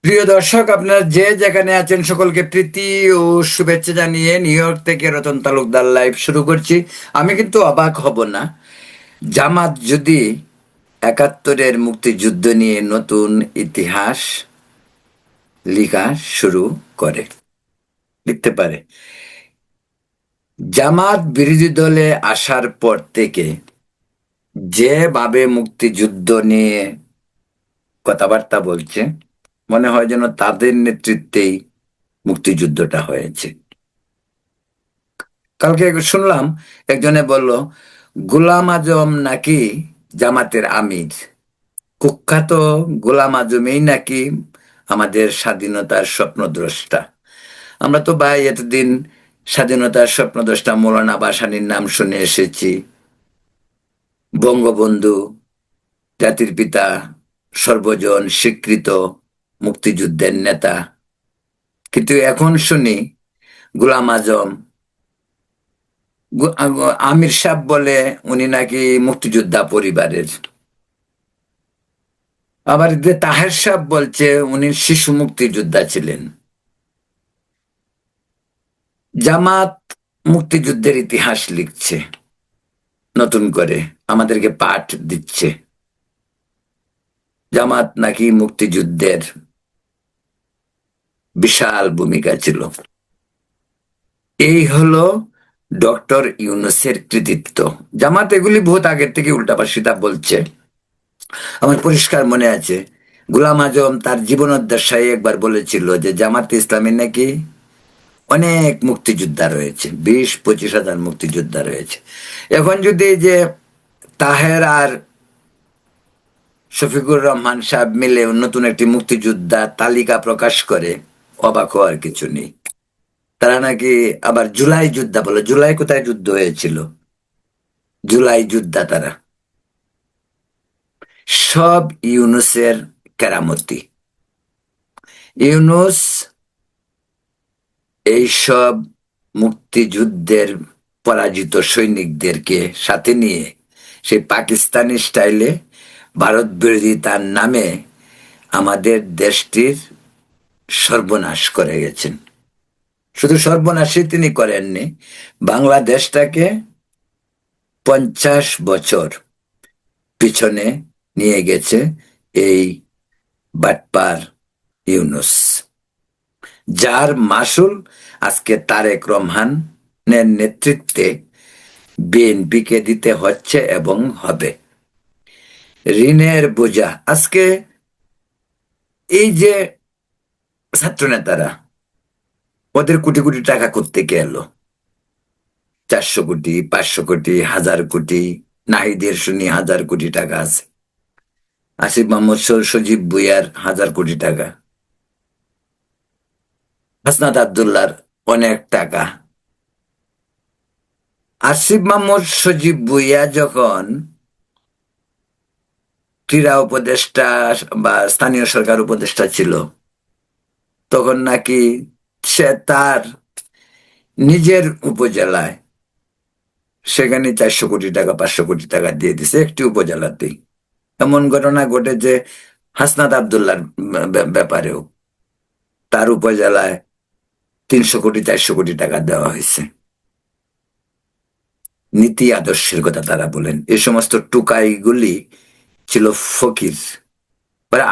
প্রিয় দর্শক, আপনারা যে যেখানে আছেন সকলকে প্রীতি ও শুভেচ্ছা জানিয়ে নিউ ইয়র্ক থেকে রতন তালুকদার লাইভ শুরু করছি। আমি কিন্তু অবাক হব না জামাত যদি ৭১-এর মুক্তিযুদ্ধ নিয়ে নতুন ইতিহাস লেখা শুরু করে, লিখতে পারে। জামাত বিরোধী দলে আসার পর থেকে যেভাবে মুক্তিযুদ্ধ নিয়ে কথাবার্তা বলছে, মনে হয় যেন তাদের নেতৃত্বেই মুক্তিযুদ্ধটা হয়েছে। কালকে শুনলাম একজনে বলল গোলাম আজম নাকি জামাতের আমির। কুখ্যাত গোলাম আজমই নাকি আমাদের স্বাধীনতার স্বপ্নদ্রষ্টা। আমরা তো ভাই এতদিন স্বাধীনতার স্বপ্নদ্রষ্টা মৌলানা ভাসানীর নাম শুনে এসেছি, বঙ্গবন্ধু জাতির পিতা, সর্বজন স্বীকৃত মুক্তিযুদ্ধের নেতা। কিন্তু এখন শুনি গোলাম আজম, আমির সাহেব বলে উনি নাকি মুক্তিযোদ্ধা পরিবারের। আবার যে তাহের সাহেব বলছে উনি শিশু মুক্তিযোদ্ধা ছিলেন। জামাত মুক্তিযুদ্ধের ইতিহাস লিখছে, নতুন করে আমাদেরকে পাঠ দিচ্ছে। জামাত নাকি মুক্তিযুদ্ধের বিশাল ভূমিকা ছিল। এই হলো ডক্টর ইউনূসের কৃতিত্ব। জামাত এগুলি বহুত আগের থেকে উল্টাপাল্টা বলছে। আমার পরিষ্কার মনে আছে, গোলাম আজম তার জীবনোদ্দশায় একবার বলেছিল যে জামাত ইসলামী নাকি অনেক মুক্তিযোদ্ধা রয়েছে, ২০-২৫ হাজার মুক্তিযোদ্ধা রয়েছে। এখন যদি যে তাহের আর শফিকুর রহমান সাহেব মিলে নতুন একটি মুক্তিযোদ্ধা তালিকা প্রকাশ করে, অবাক হওয়ার কিছু নেই। তারা নাকি আবার জুলাই যোদ্ধা বলে। জুলাই কোথায় যুদ্ধ হয়েছিল? জুলাই যোদ্ধা তারা। সব ইউনূসের কেরামতি। ইউনূস এইসব মুক্তিযুদ্ধের পরাজিত সৈনিকদেরকে সাথে নিয়ে সেই পাকিস্তানি স্টাইলে ভারত বিরোধিতার নামে আমাদের দেশটির সর্বনাশ করে গেছেন। শুধু সর্বনাশই তিনি করেননি, বাংলাদেশটাকে 50 বছর পিছনে নিয়ে গেছে এই বাটপার ইউনূস, যার মাসুল আজকে তারেক রহমানের নেতৃত্বে বিএনপিকে দিতে হচ্ছে এবং হবে। ঋণের বোঝা আজকে এই যে ছাত্র নেতারা, ওদের কোটি কোটি টাকা করতে এলো, 400 কোটি, 500 কোটি, 1000 কোটি। নাহিদের শুনি 1000 কোটি টাকা আছে। আসিফ মোহাম্মদ সজীব ভুইয়ার 1000 কোটি টাকা। হাসনাত আবদুল্লার অনেক টাকা। আসিফ মোহাম্মদ সজীব ভুইয়া যখন ক্রীড়া উপদেষ্টা বা স্থানীয় সরকার উপদেষ্টা ছিল, তখন নাকি সে তার নিজের উপজেলায় সেখানে 400 কোটি টাকা, 500 কোটি টাকা দিয়ে দিছে একটি উপজেলাতেই। এমন ঘটনা ঘটেছে হাসনাত আবদুল্লার ব্যাপারেও। তার উপজেলায় 300 কোটি, 400 কোটি টাকা দেওয়া হয়েছে। নীতি আদর্শের কথা তারা বলেন। এই সমস্ত টুকাইগুলি ছিল ফকির,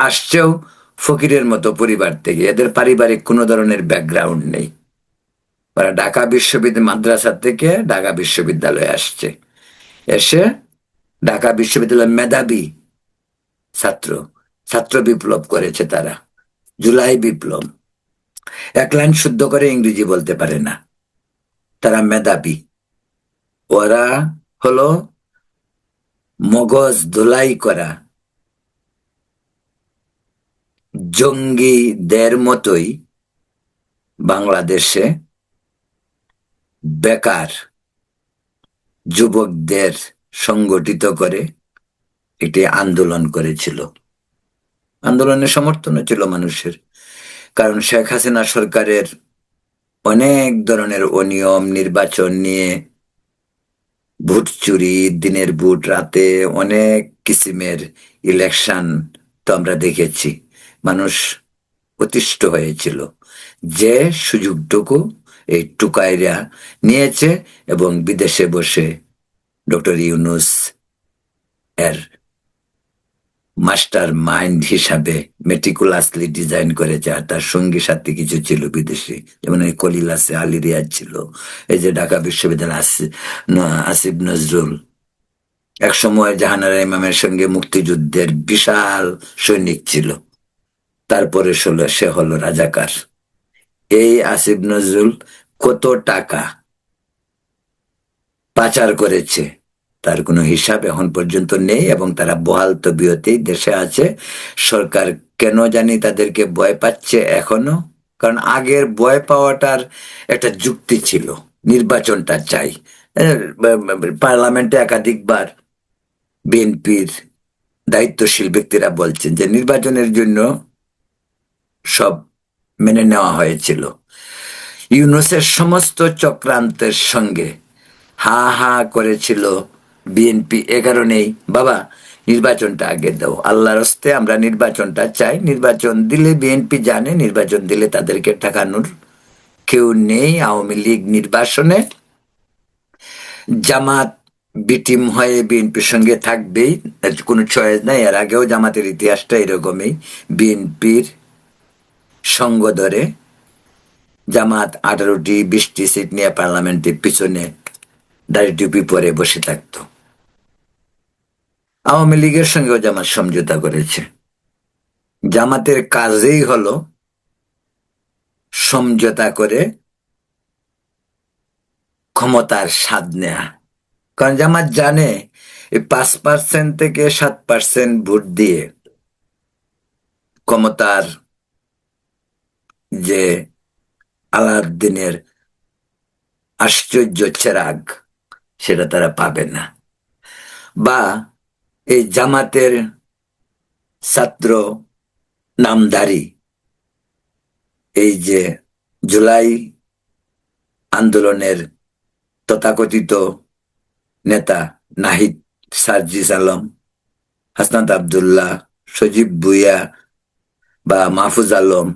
আসছেও ফকিরের মতো পরিবার থেকে। এদের পারিবারিক কোনো ধরনের ব্যাকগ্রাউন্ড নেই। ওরা ঢাকা বিশ্ববিদ্যালয় মাদ্রাসা থেকে ঢাকা বিশ্ববিদ্যালয়ে আসছে, এসে ঢাকা বিশ্ববিদ্যালয় মেধাবী ছাত্র, ছাত্র বিপ্লব করেছে তারা, জুলাই বিপ্লব। এক লাইন শুদ্ধ করে ইংরেজি বলতে পারে না, তারা মেধাবী। ওরা হলো মগজ ধোলাই করা জঙ্গিদের মতোই বাংলাদেশে বেকার যুবকদের সংগঠিত করে একটি আন্দোলন করেছিল। আন্দোলনের সমর্থনও ছিল মানুষের, কারণ শেখ হাসিনা সরকারের অনেক ধরনের অনিয়ম, নির্বাচন নিয়ে ভোট চুরি, দিনের ভোট রাতে, অনেক কিসিমের ইলেকশন তো আমরা দেখেছি। মানুষ অতিষ্ঠ হয়েছিল যে সুযোগটুকু এই টুকাইরা নিয়েছে এবং বিদেশে বসে ডক্টর ইউনুস এর মাস্টার মাইন্ড হিসাবে মেটিকুলাসলি ডিজাইন করেছে। আর তার সঙ্গী সাথী কিছু ছিল বিদেশি, যেমন এই কলিল আছে, আলী রিয়াজ ছিল, এই যে ঢাকা বিশ্ববিদ্যালয় আসিফ নজরুল, এক সময় জাহানারা ইমামের সঙ্গে মুক্তিযুদ্ধের বিশাল সৈনিক ছিল, তারপরে সে হলো রাজাকার। এই আসিফ নজরুল কত টাকা পাচার করেছে তার কোনো হিসাব এখন পর্যন্ত নেই, এবং তারা বহাল তবিয়তেই দেশে আছে। সরকার কেন জানি তাদেরকে ভয় পাচ্ছে এখনো, কারণ আগের ভয় পাওয়াটার একটা যুক্তি ছিল, নির্বাচনটা চাই। পার্লামেন্টে একাধিকবার বিএনপির দায়িত্বশীল ব্যক্তিরা বলছেন যে নির্বাচনের জন্য সব মেনে নেওয়া হয়েছিল। ইউনূসের সমস্ত চক্রান্তের সঙ্গে হা হা করেছিল বিএনপি। এ কারণেই বাবা নির্বাচনটা আগে দাও, আল্লাহর হস্তে আমরা নির্বাচনটা চাই। নির্বাচন দিলে বিএনপি জানে নির্বাচন দিলে তাদেরকে ঠেকানোর কেউ নেই। আওয়ামী লীগ নির্বাচনে জামাত বিটিম হয়ে বিএনপির সঙ্গে থাকবেই, কোনো চয়েস নাই। এর আগেও জামাতের ইতিহাসটা এরকমই, বিএনপির সঙ্গ ধরে জামাত 18টি 20টি সিট নিয়ে পার্লামেন্টের পিছনে দাড়ি টুপি পরে বসে থাকতো। আওয়ামী লীগের সঙ্গেও জামাত সমঝোতা করেছে। জামাতের কাজেই হলো সমঝোতা করে ক্ষমতার স্বাদ নেয়া, কারণ জামাত জানে এই 5% থেকে 7% ভোট দিয়ে ক্ষমতার যে আলাউদ্দিনের আশ্চর্য চেরাগ সেটা তারা পাবে না। বা এই জামাতের ছাত্র নামধারী এই যে জুলাই আন্দোলনের তথাকথিত নেতা নাহিদ সার্জিস আলম, হাসনাত আবদুল্লাহ, সজীব ভুইয়া বা মাহফুজ আলম,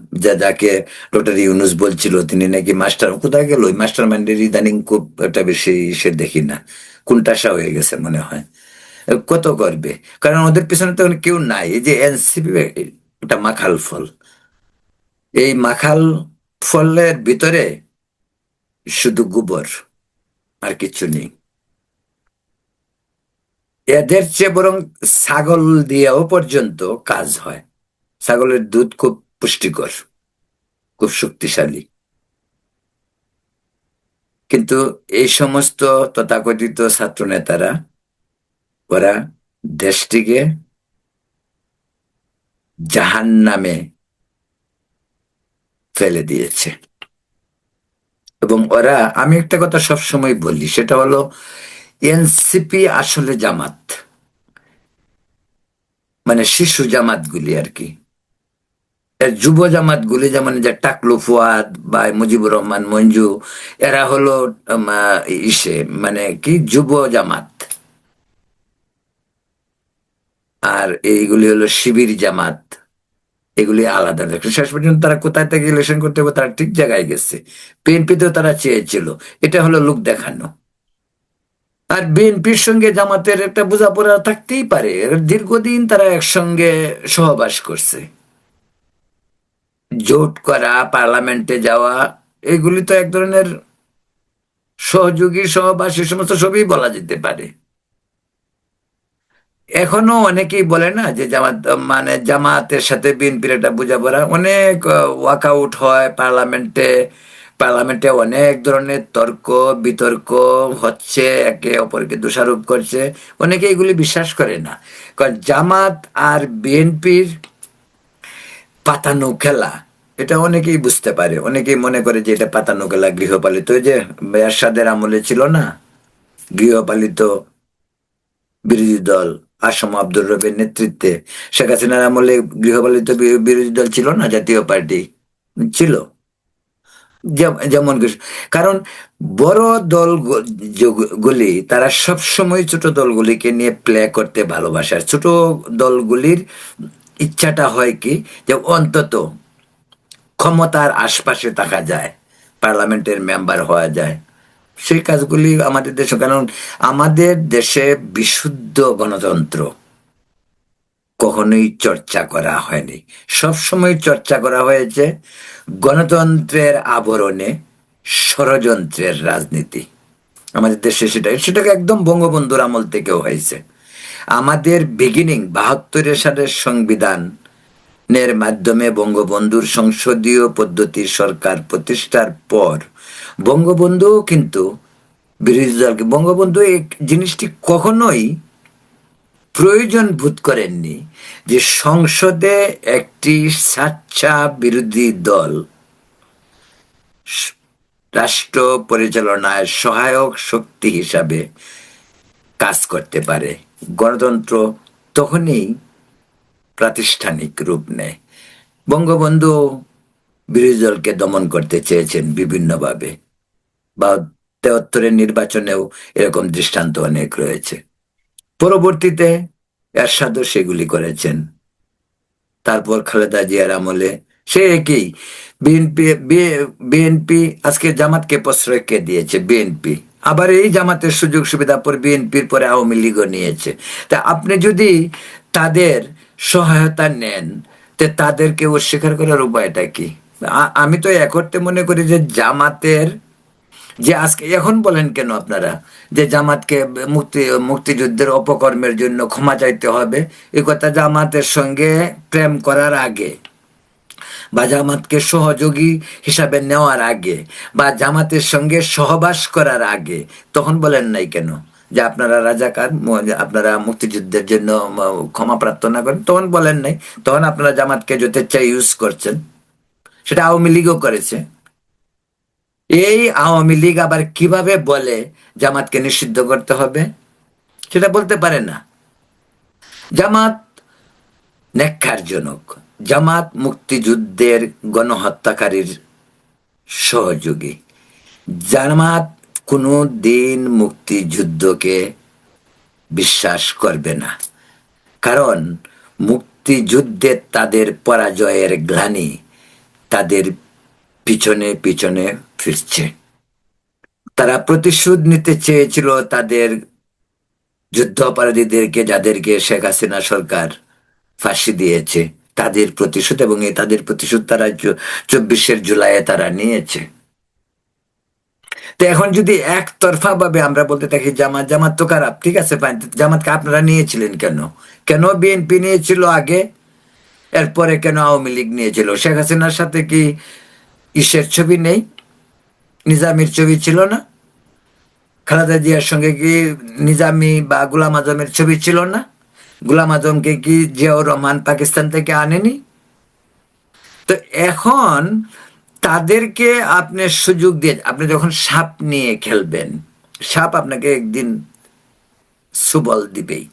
যাকে ডক্টর ইউনুস বলছিল তিনি নাকি মাস্টার, কোথায় গেল ওই মাস্টার মাইন্ডের? ইদানিং খুব একটা বেশি সে দেখি না, কোনটাশা হয়ে গেছে মনে হয়। কত করবে, কারণ ওদের পিছনে তো কেউ নাই। এই যে এনসিপি একটা মাখাল ফল, এই মাখাল ফলের ভিতরে শুধু গোবর আর কিছু নেই। এদের চেয়ে বরং ছাগল দিয়েও পর্যন্ত কাজ হয়। ছাগলের দুধ খুব পুষ্টিকর, খুব শক্তিশালী, কিন্তু এই সমস্ত তথাকথিত ছাত্র নেতারা ওরা দেশটিকে জাহান্নামে ফেলে দিয়েছে। এবং ওরা, আমি একটা কথা সবসময় বলি, সেটা হলো এনসিপি আসলে জামাত, মানে শিশু জামাতগুলি আর কি। যুব জামাতগুলি যেমন যে টাকলু ফুয়াদ বা মুজিবুর রহমান মঞ্জু, এরা হলো ইসে মানে কি যুব জামাত, আর এইগুলি হলো শিবির জামাত, এগুলি আলাদা। শেষ পর্যন্ত তারা কোথায় থেকে ইলেকশন করতে হবে তারা ঠিক জায়গায় গেছে। বিএনপিতেও তারা চেয়েছিল, এটা হলো লোক দেখানো। আর বিএনপির সঙ্গে জামাতের একটা বোঝাপড়া থাকতেই পারে, দীর্ঘদিন তারা একসঙ্গে সহবাস করছে, জোট করা, পার্লামেন্টে যাওয়া, এগুলি তো এক ধরনের সহযোগী সহবাস, এ সমস্ত সবই বলা যেতে পারে। এখনো অনেকেই বলে না যে জামাত মানে জামাতের সাথে বিএনপির একটা বোঝাপড়া, অনেক ওয়াকআউট হয় পার্লামেন্টে, পার্লামেন্টে অনেক ধরনের তর্ক বিতর্ক হচ্ছে, একে অপরকে দোষারোপ করছে। অনেকে এগুলি বিশ্বাস করে না, কারণ জামাত আর বিএনপির পাতানো খেলা, এটা অনেকেই বুঝতে পারে। অনেকেই মনে করে যে এটা পাতানো খেলা, গৃহপালিত। ওই যে এরশাদের আমলে ছিল না গৃহপালিত বিরোধী দল, আসম আব্দুর রবের নেতৃত্বে, শেখ হাসিনার আমলে গৃহপালিত বিরোধী দল ছিল না, জাতীয় পার্টি ছিল। যেমন কারণ বড় দল গুলি তারা সব সময় ছোট দলগুলিকে নিয়ে প্লে করতে ভালোবাসে। আর ছোট দলগুলির ইচ্ছাটা হয় কি যে অন্তত ক্ষমতার আশপাশে থাকা যায়, পার্লামেন্টের মেম্বার হওয়া যায়, সেই কাজগুলি আমাদের দেশে, কারণ আমাদের দেশে বিশুদ্ধ গণতন্ত্র কখনোই চর্চা করা হয়নি। সবসময় চর্চা করা হয়েছে গণতন্ত্রের আবরণে ষড়যন্ত্রের রাজনীতি। আমাদের দেশে সেটাকে একদম বঙ্গবন্ধুর আমল থেকেও হয়েছে। আমাদের বিগিনিং 72 সালের সংবিধানের মাধ্যমে বঙ্গবন্ধুর সংসদীয় পদ্ধতির সরকার প্রতিষ্ঠার পর বঙ্গবন্ধু কিন্তু বিরোধী দলকে, বঙ্গবন্ধু এই জিনিসটি কখনোই প্রয়োজন বোধ করেননি যে সংসদে একটি স্বেচ্ছা বিরোধী দল রাষ্ট্র পরিচালনায় সহায়ক শক্তি হিসাবে কাজ করতে পারে। গণতন্ত্র তখনই প্রাতিষ্ঠানিক রূপ নেয়। বঙ্গবন্ধু বিরোধী দলকে দমন করতে চেয়েছেন বিভিন্নভাবে, বা 73-এর নির্বাচনেও এরকম দৃষ্টান্ত অনেক রয়েছে। পরবর্তীতে এরশাদও সেগুলি করেছেন। তারপর খালেদা জিয়ার আমলে সে একই বিএনপি বিএনপি আজকে জামাতকে প্রশ্রয় কে দিয়েছে? বিএনপি। আবার এই জামাতের সুযোগ সুবিধা পর বিএনপির পরে আওয়ামী লীগও নিয়েছে। তা আপনি যদি তাদের সহায়তা নেন, তে তাদেরকে অস্বীকার করার উপায়টা কি? আমি তো এক অর্থে মনে করি যে জামাতের যে আজকে এখন বলেন কেন আপনারা যে জামাতকে মুক্তিযুদ্ধের অপকর্মের জন্য ক্ষমা চাইতে হবে, এই কথা জামাতের সঙ্গে প্রেম করার আগে, বা জামাতকে সহযোগী হিসাবে নেওয়ার আগে, বা জামাতের সঙ্গে সহবাস করার আগে তখন বলেন নাই কেন যে আপনারা রাজাকার, আপনারা মুক্তিযুদ্ধের জন্য ক্ষমা প্রার্থনা করেন? তখন বলেন নাই। তখন আপনারা জামাতকে যথেচ্ছা ইউজ করছেন। সেটা আওয়ামী লীগও করেছে। এই আওয়ামী লীগ আবার কিভাবে বলে জামাতকে নিষিদ্ধ করতে হবে? সেটা বলতে পারে না। জামাত ন্যাক্কারজনক, জামাত মুক্তিযুদ্ধের গণহত্যাকারীর সহযোগী, জামাত কোনো দিন মুক্তিযুদ্ধকে বিশ্বাস করবে না, কারণ মুক্তিযুদ্ধে তাদের পরাজয়ের গ্লানি তাদের পিছনে পিছনে ফিরছে। তারা প্রতিশোধ নিতে চেয়েছিল তাদের যুদ্ধ অপরাধীদেরকে, যাদেরকে শেখ হাসিনা সরকার ফাঁসি দিয়েছে, তাদের প্রতিশোধ, এবং এই তাদের প্রতিশোধ তারা 24 জুলাইয়ে তারা নিয়েছে। তো এখন যদি একতরফা ভাবে আমরা বলতে থাকি জামাত জামাত তো খারাপ, ঠিক আছে ফাইন, জামাতকে আপনারা নিয়েছিলেন কেন? কেন বিএনপি নিয়েছিল আগে, এরপরে কেন আওয়ামী লীগ নিয়েছিল? শেখ হাসিনার সাথে কি ইসের ছবি নেই? নিজামীর ছবি ছিল না? খালেদা জিয়ার সঙ্গে কি নিজামী বা গোলাম আজমের ছবি ছিল না? গোলাম আজমকে কি জিয়াউর রহমান পাকিস্তান থেকে আনেনি? তো এখন তাদেরকে আপনি সুযোগ দিয়ে, আপনি যখন সাপ নিয়ে খেলবেন, সাপ আপনাকে একদিন সুবল দিবেই।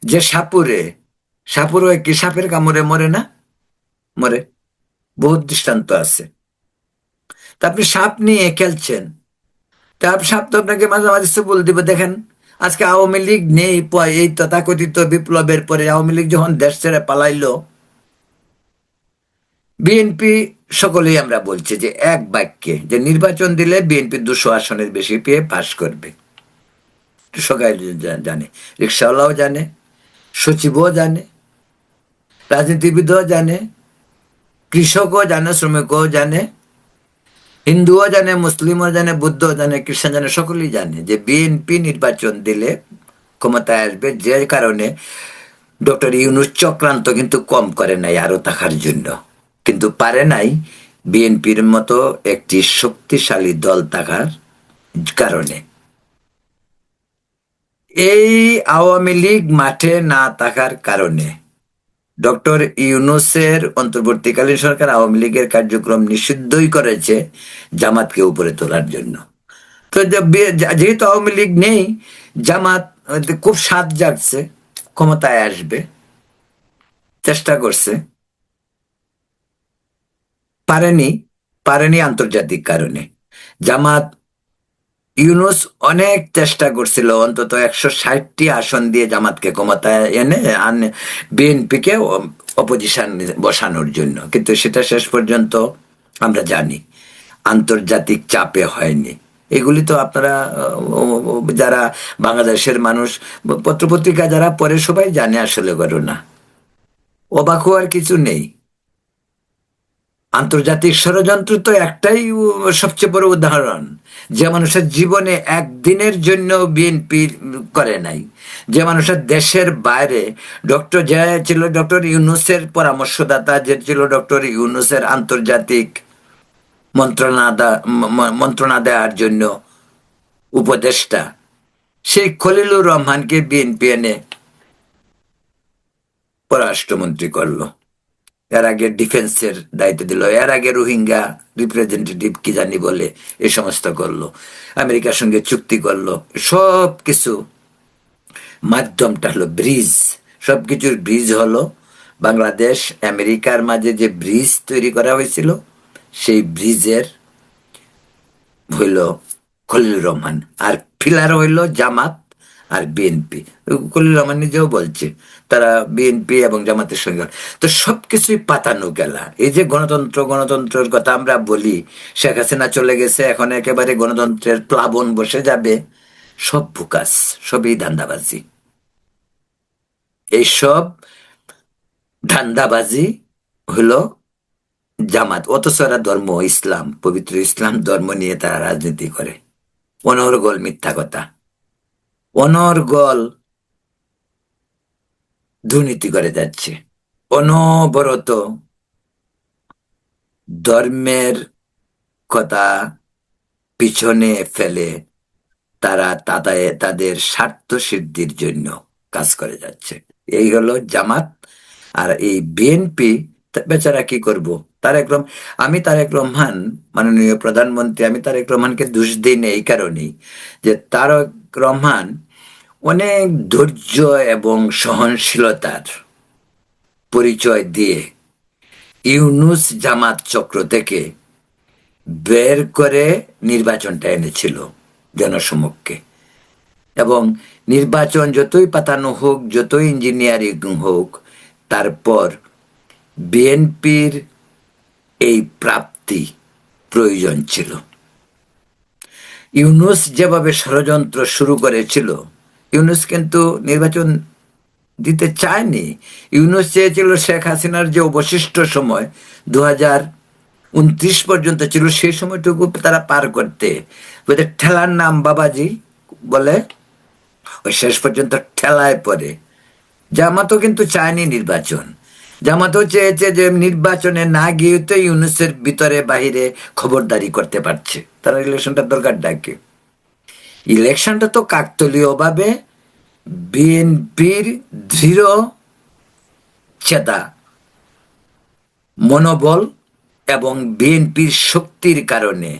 যে সাপুরে কি সাপের কামড়ে মরে না? মরে। বহুত দৃষ্টান্ত আছে। তা আপনি সাপ নিয়ে খেলছেন, তা সাপ তো আপনাকে মাঝে মাঝে সুবল দিবে। দেখেন আজকে আওয়ামী লীগ নেই, এই তথাকথিত বিপ্লবের পরে আওয়ামী লীগ যখন দেশ ছেড়ে পালাইলো, বিএনপি সকলেই আমরা বলছি যে এক বাক্যে যে নির্বাচন দিলে বিএনপি 200 আসনের বেশি পেয়ে পাশ করবে। সবাই জানে, রিক্সাওয়ালাও জানে, সচিবও জানে, রাজনীতিবিদও জানে, কৃষকও জানে, শ্রমিকও জানে, হিন্দুও জানে, মুসলিমও জানে, বুদ্ধও জানে, খ্রিস্টান জানে, সকলেই জানে যে বিএনপি নির্বাচন দিলে ক্ষমতায় আসবে। যে কারণে ডক্টর ইউনূস চক্রান্ত কিন্তু কম করে নাই আরো থাকার জন্য, কিন্তু পারে নাই বিএনপির মতো একটি শক্তিশালী দল থাকার কারণে। এই আওয়ামী লীগ মাঠে না থাকার কারণে ডক্টর ইউনূসের অন্তর্বর্তীকালীন সরকার আওয়ামী লীগের কার্যক্রম নিষিদ্ধই করেছে জামাতকে উপরে তোলার জন্য। তো যেহেতু আওয়ামী লীগ নেই, জামাত খুব সাধ জাগছে, ক্ষমতায় আসবে, চেষ্টা করছে, পারেনি। পারেনি আন্তর্জাতিক কারণে। জামাত ইউনূস অনেক চেষ্টা করছিল অন্তত 160টি আসন দিয়ে জামাতকে ক্ষমতায় এনে বিএনপিকে অপোজিশন বসানোর জন্য, কিন্তু সেটা শেষ পর্যন্ত আমরা জানি আন্তর্জাতিক চাপে হয়নি। এগুলি তো আপনারা যারা বাংলাদেশের মানুষ, পত্রপত্রিকা যারা পড়ে সবাই জানে আসলে ঘটনা। অবাক হওয়ার কিছু নেই। আন্তর্জাতিক ষড়যন্ত্র তো একটাই সবচেয়ে বড় উদাহরণ, যে মানুষের জীবনে একদিনের জন্য বিএনপি করে নাই, যে মানুষের দেশের বাইরে ডক্টর যে ছিল ডক্টর ইউনূসের পরামর্শদাতা, যে ছিল ডক্টর ইউনূসের আন্তর্জাতিক মন্ত্রণা দেওয়ার জন্য উপদেষ্টা, সেই খলিলুর রহমানকে বিএনপি এনে পররাষ্ট্রমন্ত্রী করলো। এর আগে ডিফেন্সের দায়িত্ব দিল, এর আগে রোহিঙ্গা রিপ্রেজেন্টেটিভ কি জানি বলে এ সমস্ত করলো, আমেরিকার সঙ্গে চুক্তি করলো। সব কিছু মাধ্যমটা হলো ব্রিজ, সবকিছুর ব্রিজ হলো বাংলাদেশ আমেরিকার মাঝে যে ব্রিজ তৈরি করা হয়েছিল, সেই ব্রিজের হইল খলিলুর রহমান, আর পিলার হইল জামাত আর বিএনপি। খলিলুর রহমান নিজেও বলছে তারা বিএনপি এবং জামাতের সঙ্গে। তো সবকিছুই পাতানো গেলা। এই যে গণতন্ত্র গণতন্ত্রের কথা আমরা বলি, শেখ হাসিনা চলে গেছে, এখন একেবারে গণতন্ত্রের প্লাবন বসে যাবে, সব বুকাস, সবই ধান্দাবাজি। এইসব ধান্দাবাজি হলো জামাত, অথচ এরা ধর্ম ইসলাম, পবিত্র ইসলাম ধর্ম নিয়ে তারা রাজনীতি করে। অনর্গল মিথ্যা কথা, অনর্গল দুর্নীতি করে যাচ্ছে, অনবরত ধর্মের কথা পিছনে ফেলে তারা তাদের স্বার্থ সিদ্ধির জন্য কাজ করে যাচ্ছে। এই হলো জামাত। আর এই বিএনপি বেচারা কি করব। আমি তারেক রহমান, মাননীয় প্রধানমন্ত্রী, আমি তারেক রহমানকে দোষ দিই না এই কারণেই যে তারেক রহমান অনেক ধৈর্য এবং সহনশীলতার পরিচয় দিয়ে ইউনূস জামাত চক্র থেকে বের করে নির্বাচনটা এনেছিল জনসমক্ষে। এবং নির্বাচন যতই পাতানো হোক, যতই ইঞ্জিনিয়ারিং হোক, তারপর বিএনপির এই প্রাপ্তি প্রয়োজন ছিল। ইউনূস যেভাবে ষড়যন্ত্র শুরু করেছিল, ইউনূস কিন্তু নির্বাচন দিতে চায়নি। ইউনূস চেয়েছিল শেখ হাসিনার যে অবশিষ্ট সময় 2029 পর্যন্ত ছিল, সেই সময়টুকু তারা পার করতে, ওদের ঠেলার নাম বাবাজি বলে, ওই শেষ পর্যন্ত ঠেলায় পড়ে। জামাতও কিন্তু চায়নি নির্বাচন, জামাতও চেয়েছে যে নির্বাচনে না গিয়ে তো ইউনূসের ভিতরে বাহিরে খবরদারি করতে পারছে, তারা ইলেকশনটা দরকার ডাকে। ইলেকশনটা তো কাকতলীয় ভাবে বিএনপির দৃঢ় চেতা মনোবল এবং বিএনপির শক্তির কারণে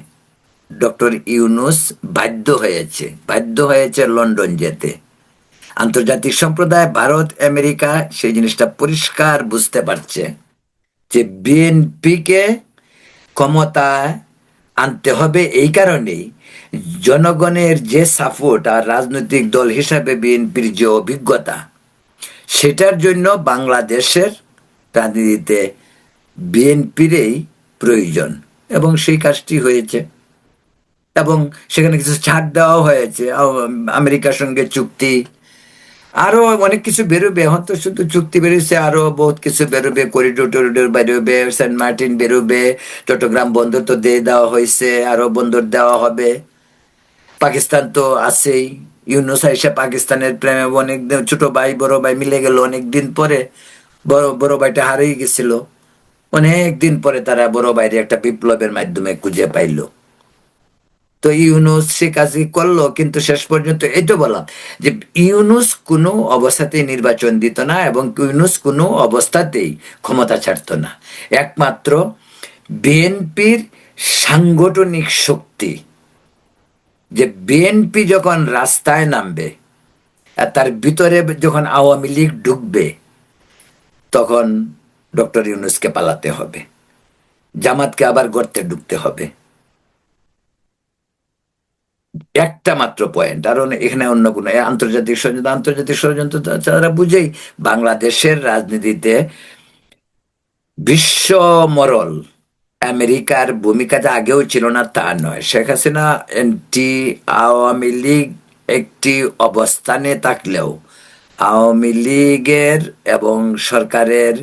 ডক্টর ইউনূস বাধ্য হয়েছে লন্ডন যেতে। আন্তর্জাতিক সম্প্রদায়, ভারত, আমেরিকা সেই জিনিসটা পরিষ্কার বুঝতে পারছে যে বিএনপিকে ক্ষমতায় আনতে হবে। এই কারণেই জনগণের যে সাপোর্ট আর রাজনৈতিক দল হিসাবে বিএনপির যে অভিজ্ঞতা, সেটার জন্য বাংলাদেশের রাজনীতিতে বিএনপিরই প্রয়োজন, এবং সেই কাজটি হয়েছে। এবং সেখানে কিছু ছাড় দেওয়া হয়েছে, আমেরিকার সঙ্গে চুক্তি, আরো অনেক কিছু বেরোবে। এখন তো শুধু চুক্তি বেরোচ্ছে, আরো বহুত কিছু বেরোবে, করিডোর টরিডোর বেরোবে, সেন্ট মার্টিন বেরোবে, চট্টগ্রাম বন্দর তো দিয়ে দেওয়া হয়েছে, আরো বন্দর দেওয়া হবে। পাকিস্তান তো আছেই, ইউনূস আইসা পাকিস্তানের প্রেমে অনেক ছোট ভাই বড় ভাই মিলে গেল অনেক দিন পরে। বড় ভাইটা হারিয়ে গেছিল, অনেক দিন পরে তারা বড় ভাইয়ের একটা বিপ্লবের মাধ্যমে খুঁজে পাইলো। তো ইউনূস সে কাজই করলো, কিন্তু শেষ পর্যন্ত এই তো বললাম যে ইউনূস কোনো অবস্থাতেই নির্বাচন দিত না, এবং ইউনূস কোনো অবস্থাতেই ক্ষমতা ছাড়ত না। একমাত্র বিএনপির সাংগঠনিক শক্তি, যে বিএনপি যখন রাস্তায় নামবে আর তার ভিতরে যখন আওয়ামী লীগ ঢুকবে, তখন ডক্টর ইউনূসকে পালাতে হবে, জামাতকে আবার গর্তে ঢুকতে হবে। একটা মাত্র পয়েন্ট, আর এখানে অন্য কোনো আন্তর্জাতিক ষড়যন্ত্র তারা বুঝেই বাংলাদেশের রাজনীতিতে বিশ্ব মরল আমেরিকার ভূমিকা যে আগেও ছিল না তা নয়। শেখ হাসিনা এন্টি আওয়ামী লীগ একটি অবস্থানে থাকলেও আওয়ামী লীগের এবং সরকারের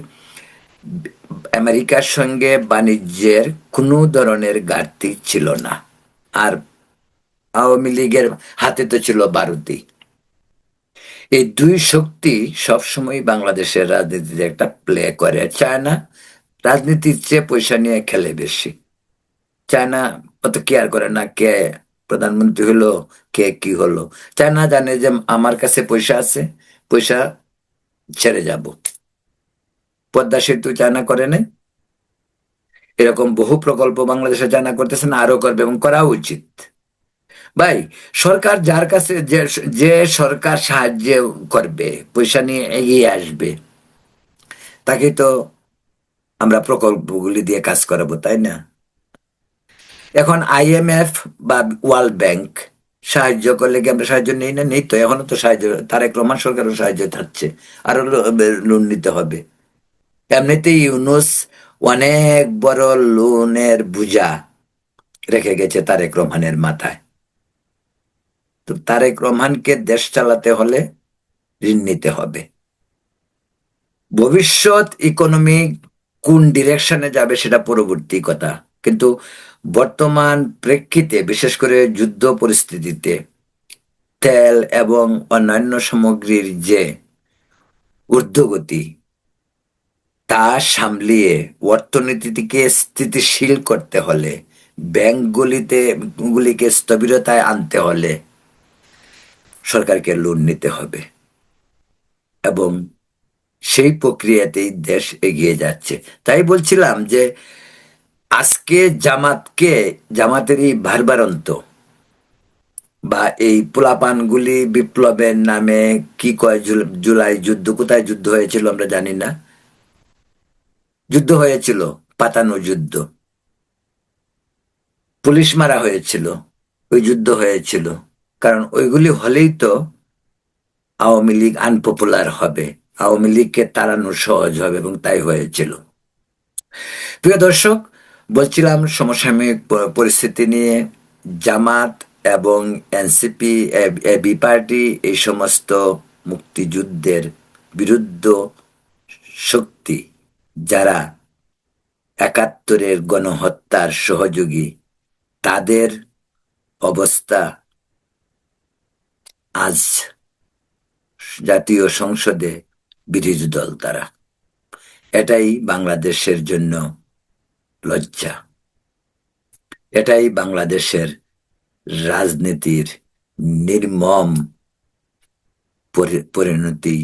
আমেরিকার সঙ্গে বাণিজ্যের কোনো ধরনের ঘাটতি ছিল না। আর আওয়ামী লীগের হাতে তো ছিল বারুদি। এই দুই শক্তি সবসময় বাংলাদেশের রাজনীতিতে একটা প্লে করে। চায়না রাজনীতির চেয়ে পয়সা নিয়ে খেলে বেশি। চায়না অত কেয়ার করে না কে প্রধানমন্ত্রী হলো, কে কি হলো। চায়না জানে যে আমার কাছে পয়সা আছে, পয়সা ছেড়ে যাব। পদ্মা সেতু চায়না করে নাই, এরকম বহু প্রকল্প বাংলাদেশে চায়না করতেছে না, আরো করবে এবং করা উচিত। ভাই, সরকার যার কাছে যে যে সরকার সাহায্য করবে, পয়সা নিয়ে এগিয়ে আসবে, তাকে তো আমরা প্রকল্পগুলি দিয়ে কাজ করাবো, তাই না? এখন আইএমএফ বা ওয়ার্ল্ড ব্যাংক সাহায্য করলে কি আমরা সাহায্য নেই না? নেই তো, এখনো তো সাহায্য, তারেক রহমান সরকারও সাহায্য থাকছে, আরো লোন নিতে হবে। এমনিতেই ইউনুস অনেক বড় লোনের বোঝা রেখে গেছে তারেক রহমানের মাথায়। তো তারেক রহমানকে দেশ চালাতে হলে ঋণ নিতে হবে। ভবিষ্যৎ ইকোনমি কোন ডিরেকশনে যাবে সেটা পরবর্তী কথা, কিন্তু বর্তমান প্রেক্ষিতে বিশেষ করে যুদ্ধ পরিস্থিতিতে তেল এবং অন্যান্য সামগ্রীর যে ঊর্ধ্বগতি, তা সামলিয়ে অর্থনীতিকে স্থিতিশীল করতে হলে, গুলিকে স্থবিরতায় আনতে হলে সরকারকে লোন নিতে হবে, এবং সেই প্রক্রিয়াতেই দেশ এগিয়ে যাচ্ছে। তাই বলছিলাম যে আজকে জামাতের এই ভারবারন্ত বা এই পোলাপানগুলি বিপ্লবের নামে কি কয়, জুলাই যুদ্ধ, কোথায় যুদ্ধ হয়েছিল আমরা জানি না। যুদ্ধ হয়েছিল, পাতানো যুদ্ধ, পুলিশ মারা হয়েছিল, ওই যুদ্ধ হয়েছিল। কারণ ওইগুলি হলেই তো আওয়ামী লীগ আনপপুলার হবে, আওয়ামী লীগকে তাড়ানো সহজ হবে, এবং তাই হয়েছিল। প্রিয় দর্শক, বলছিলাম সমসাময়িক পরিস্থিতি নিয়ে জামাত এবং এনসিপি, এবি পার্টি, এই সমস্ত মুক্তিযুদ্ধের বিরুদ্ধ শক্তি, যারা ৭১-এর গণহত্যার সহযোগী, তাদের অবস্থা আজ জাতীয় সংসদে বিরোধী দল তারা। এটাই বাংলাদেশের জন্য লজ্জা, এটাই বাংলাদেশের রাজনীতির নির্মম পরিণতি।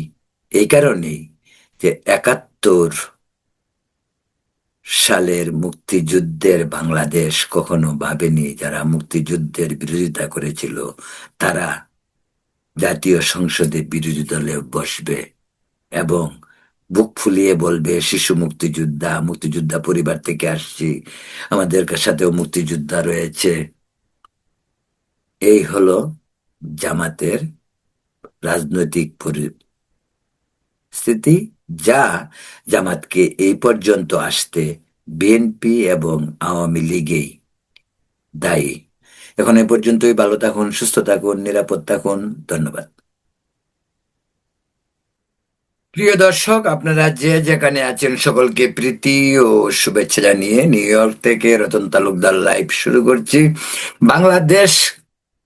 এই কারণেই যে ৭১ সালের মুক্তিযুদ্ধের বাংলাদেশ কখনো ভাবেনি, যারা মুক্তিযুদ্ধের বিরোধিতা করেছিল তারা জাতীয় সংসদে বিরোধী দলে বসবে এবং বুক ফুলিয়ে বলবে শিশু মুক্তিযোদ্ধা, মুক্তিযোদ্ধা পরিবার থেকে আসছি, আমাদের সাথেও মুক্তিযোদ্ধা রয়েছে। এই হলো জামাতের রাজনৈতিক পরিস্থিতি, যা জামাতকে এই পর্যন্ত আসতে বিএনপি এবং আওয়ামী লীগেই দায়ী। এখন এ পর্যন্তই। ভালো থাকুন, সুস্থ থাকুন, নিরাপদ থাকুন। ধন্যবাদ। প্রিয় দর্শক, আপনারা যে যেখানে আছেন সকলকে প্রীতি ও শুভেচ্ছা জানিয়ে নিউ ইয়র্ক থেকে রতন তালুকদার লাইভ শুরু করছি। বাংলাদেশ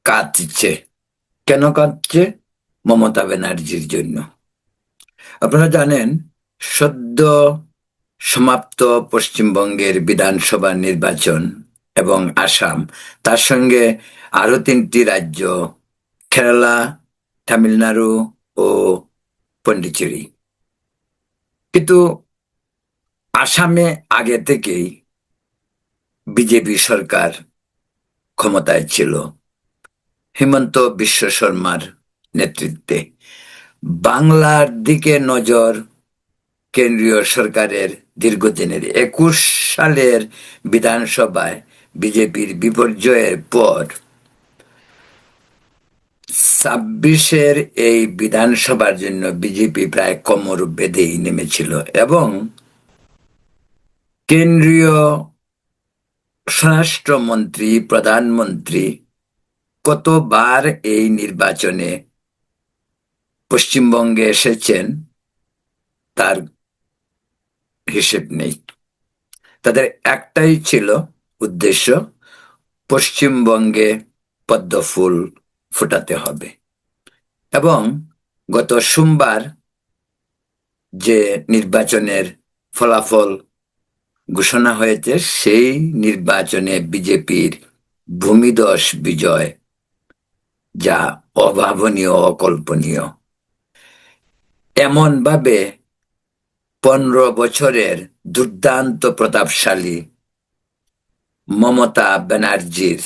কাঁদছে। কেন কাঁদছে? মমতা ব্যানার্জির জন্য। আপনারা জানেন, সদ্য সমাপ্ত পশ্চিমবঙ্গের বিধানসভা নির্বাচন এবং আসাম, তার সঙ্গে আরো 3টি রাজ্য, কেরালা, তামিলনাড়ু ও পন্ডিচেরি। কিন্তু আসামে আগে থেকেই বিজেপি সরকার ক্ষমতায় ছিল, হিমন্ত বিশ্ব শর্মার নেতৃত্বে। বাংলার দিকে নজর কেন্দ্রীয় সরকারের দীর্ঘদিনের। 21 সালের বিধানসভায় বিজেপির বিপর্যয়ের পর ছাব্বিশের এই বিধানসভার জন্য বিজেপি প্রায় কোমর বেঁধেই নেমেছিল এবং কেন্দ্রীয় স্বরাষ্ট্রমন্ত্রী, প্রধানমন্ত্রী কতবার এই নির্বাচনে পশ্চিমবঙ্গে এসেছেন তার হিসেব নেই। তাদের একটাই ছিল উদ্দেশ্য, পশ্চিমবঙ্গে পদ্মফুল ফোটাতে হবে। এবং গত সোমবার যে নির্বাচনের ফলাফল ঘোষণা হয়েছে, সেই নির্বাচনে বিজেপির ভূমিধস বিজয়, যা অভাবনীয়, অকল্পনীয়। এমন ভাবে 15 বছরের দুর্দান্ত প্রতাপশালী মমতা ব্যানার্জির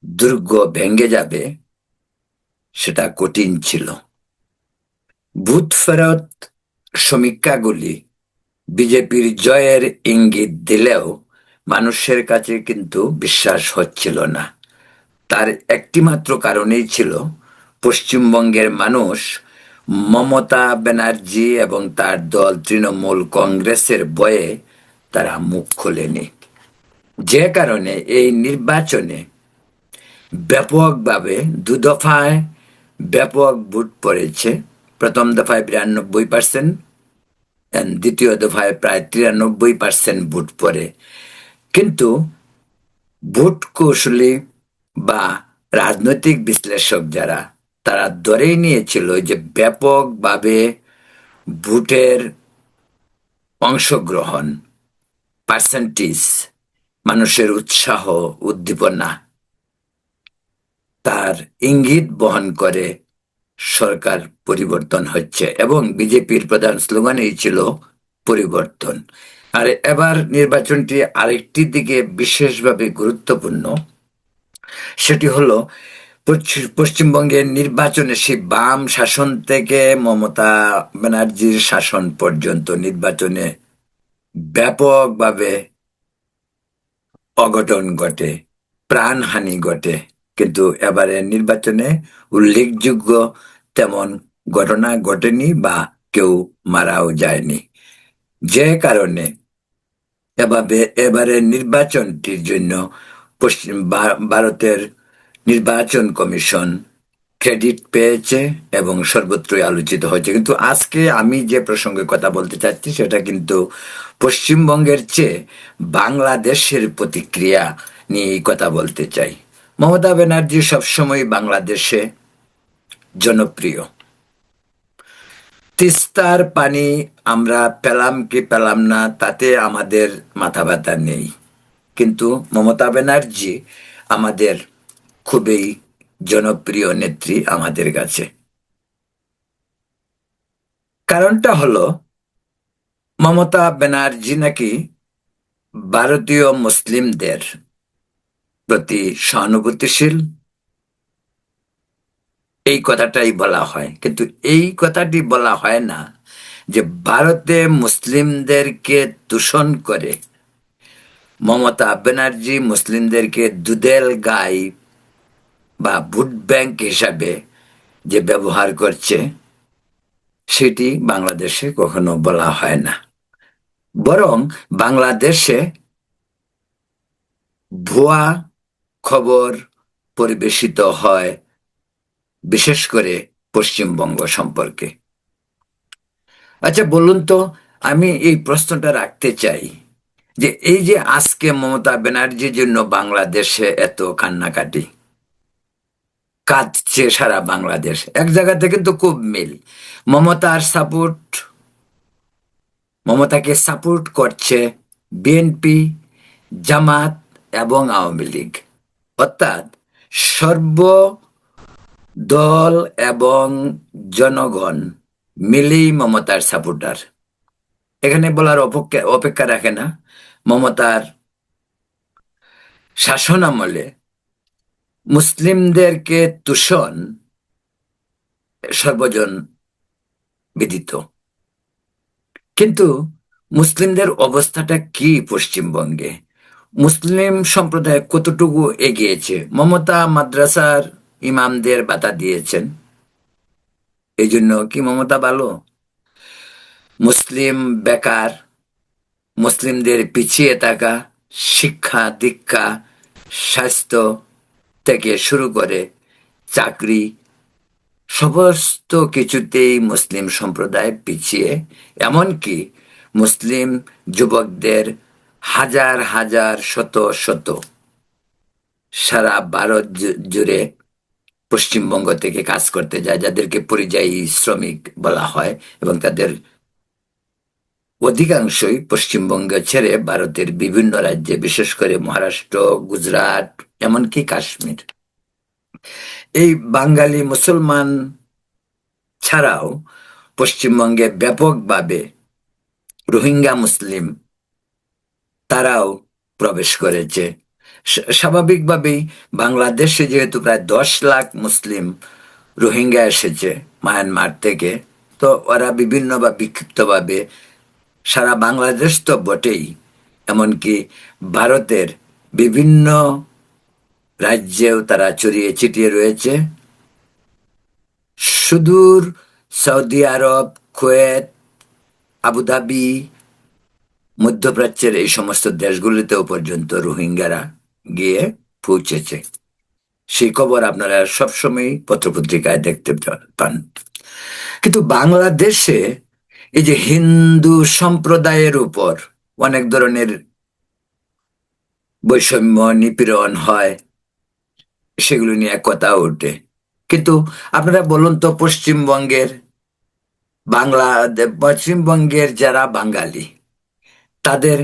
দুর্গ ভেঙে যাবে, সেটা কঠিন ছিল। বুথ ফেরত সমীক্ষাগুলি বিজেপির জয়ের ইঙ্গিত দিলেও মানুষের কাছে কিন্তু বিশ্বাস হচ্ছিল না। তার একটিমাত্র কারণেই ছিল, পশ্চিমবঙ্গের মানুষ মমতা ব্যানার্জি এবং তার দল তৃণমূল কংগ্রেসের ভয়ে তারা মুখ খোলেনি। যে কারণে এই নির্বাচনে ব্যাপকভাবে 2 দফায় ব্যাপক ভোট পড়েছে। প্রথম দফায় 92%, দ্বিতীয় দফায় প্রায় 93% ভোট পড়ে। কিন্তু ভোট কৌশলী বা রাজনৈতিক বিশ্লেষক যারা, তারা ধরেই নিয়েছিল যে ব্যাপকভাবে ভোটের অংশগ্রহণ, পার্সেন্টেজ, মানুষের উৎসাহ, উদ্দীপনা, তার ইঙ্গিত বহন করে সরকার পরিবর্তন হচ্ছে। এবং বিজেপির প্রধান স্লোগানই ছিল পরিবর্তন। আর এবার নির্বাচনটি আরেকটি দিকে বিশেষভাবে গুরুত্বপূর্ণ, সেটি হলো পশ্চিমবঙ্গের নির্বাচনে সেই বাম শাসন থেকে মমতা ব্যানার্জির শাসন পর্যন্ত নির্বাচনে ব্যাপকভাবে অঘটন ঘটে, প্রাণহানি ঘটে। কিন্তু এবারে নির্বাচনে উল্লেখযোগ্য তেমন ঘটনা ঘটেনি বা কেউ মারাও যায়নি। যে কারণে এবারে নির্বাচনটির জন্য ভারতের নির্বাচন কমিশন ক্রেডিট পেয়েছে এবং সর্বত্রই আলোচিত হয়েছে। কিন্তু আজকে আমি যে প্রসঙ্গে কথা বলতে চাচ্ছি, সেটা কিন্তু পশ্চিমবঙ্গের চেয়ে বাংলাদেশের প্রতিক্রিয়া নিয়েই কথা বলতে চাই। মমতা ব্যানার্জি সবসময় বাংলাদেশে জনপ্রিয়। তিস্তার পানি আমরা পেলাম কি পেলাম না, তাতে আমাদের মাথা ব্যথা নেই। কিন্তু মমতা ব্যানার্জি আমাদের খুবই জনপ্রিয় নেত্রী আমাদের কাছে। কারণটা হলো, মমতা ব্যানার্জি নাকি ভারতীয় মুসলিমদের প্রতি সহানুভূতিশীল, এই কথাটাই বলা হয়। কিন্তু এই কথাটি বলা হয় না যে ভারতে মুসলিমদেরকে দূষণ করে মমতা ব্যানার্জি মুসলিমদেরকে দুধেল গাই বা ভোট ব্যাংক হিসাবে যে ব্যবহার করছে, সেটি বাংলাদেশে কখনো বলা হয় না। বরং বাংলাদেশে ভুয়া খবর পরিবেশিত হয়, বিশেষ করে পশ্চিমবঙ্গ সম্পর্কে। আচ্ছা বলুন তো, আমি এই প্রশ্নটা রাখতে চাই যে এই যে আজকে মমতা ব্যানার্জির জন্য বাংলাদেশে এত কান্নাকাটি, কাঁদছে সারা বাংলাদেশ, এক জায়গাতে কিন্তু খুব মিল। মমতাকে সাপোর্ট করছে বিএনপি, জামাত এবং আওয়ামী লীগ। অর্থাৎ সর্ব দল এবং জনগণ মিলেই মমতার সাপোর্টার। এখানে বলার অপেক্ষা রাখে না, মমতার শাসন আমলে মুসলিমদেরকে তুষণ সর্বজন বিদিত। কিন্তু মুসলিমদের অবস্থাটা কি পশ্চিমবঙ্গে? মুসলিম সম্প্রদায় কতটুকু এগিয়েছে? মমতা মাদ্রাসার ইমামদের বাধা দিয়েছেন। এই জন্য কি মমতা ভালো? মুসলিম বেকার, মুসলিমদের পিছিয়ে থাকা, শিক্ষা দীক্ষা, স্বাস্থ্য থেকে শুরু করে চাকরি, সমস্ত কিছুতেই মুসলিম সম্প্রদায় পিছিয়ে। এমনকি মুসলিম যুবকদের হাজার হাজার শত শত সারা ভারত জুড়ে পশ্চিমবঙ্গ থেকে কাজ করতে যায়, যাদেরকে পরিযায়ী শ্রমিক বলা হয়, এবং তাদের অধিকাংশই পশ্চিমবঙ্গ ছেড়ে ভারতের বিভিন্ন রাজ্যে, বিশেষ করে মহারাষ্ট্র, গুজরাট, এমনকি কাশ্মীর। এই বাঙালি মুসলমান ছাড়াও পশ্চিমবঙ্গে ব্যাপকভাবে রোহিঙ্গা মুসলিম, তারাও প্রবেশ করেছে। স্বাভাবিকভাবেই বাংলাদেশে যেহেতু প্রায় 10 লাখ মুসলিম রোহিঙ্গা এসেছে মায়ানমার থেকে, তো ওরা বিভিন্ন বা বিক্ষিপ্তভাবে সারা বাংলাদেশ তো বটেই, এমনকি ভারতের বিভিন্ন রাজ্যেও তারা ছড়িয়ে ছিটিয়ে রয়েছে। সুদূর সৌদি আরব, কুয়েত, আবুধাবি, মধ্যপ্রাচ্যের এই সমস্ত দেশগুলিতেও পর্যন্ত রোহিঙ্গারা গিয়ে পৌঁছেছে। সেই খবর আপনারা সবসময় পত্রপত্রিকায় দেখতে পান। কিন্তু বাংলাদেশে এই যে হিন্দু সম্প্রদায়ের উপর অনেক ধরনের বৈষম্য, নিপীড়ন হয়, সেগুলো নিয়ে কথা ওঠে। কিন্তু আপনারা বলুন তো, পশ্চিমবঙ্গের যারা বাঙালি, তাদের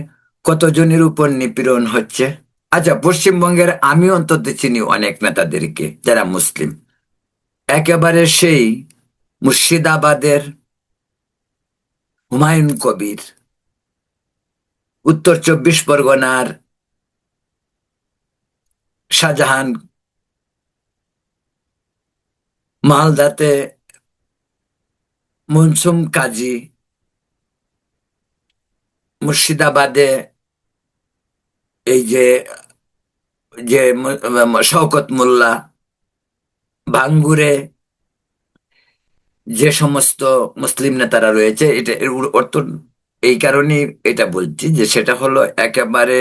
কতজনের উপর নিপীড়ন হচ্ছে? আচ্ছা, পশ্চিমবঙ্গের আমি অন্তত চিনি অনেক নেতাদেরকে যারা মুসলিম, একেবারে সেই মুর্শিদাবাদের হুমায়ুন কবির, উত্তর 24 পরগনার শাহজাহান, মালদাতে মনসুম কাজী, মুর্শিদাবাদে এই যে যে শওকত মোল্লা, ভাঙ্গুরে যে সমস্ত মুসলিম নেতারা রয়েছে, এটা এর অর্থ এই কারণেই এটা বলছি যে সেটা হলো একেবারে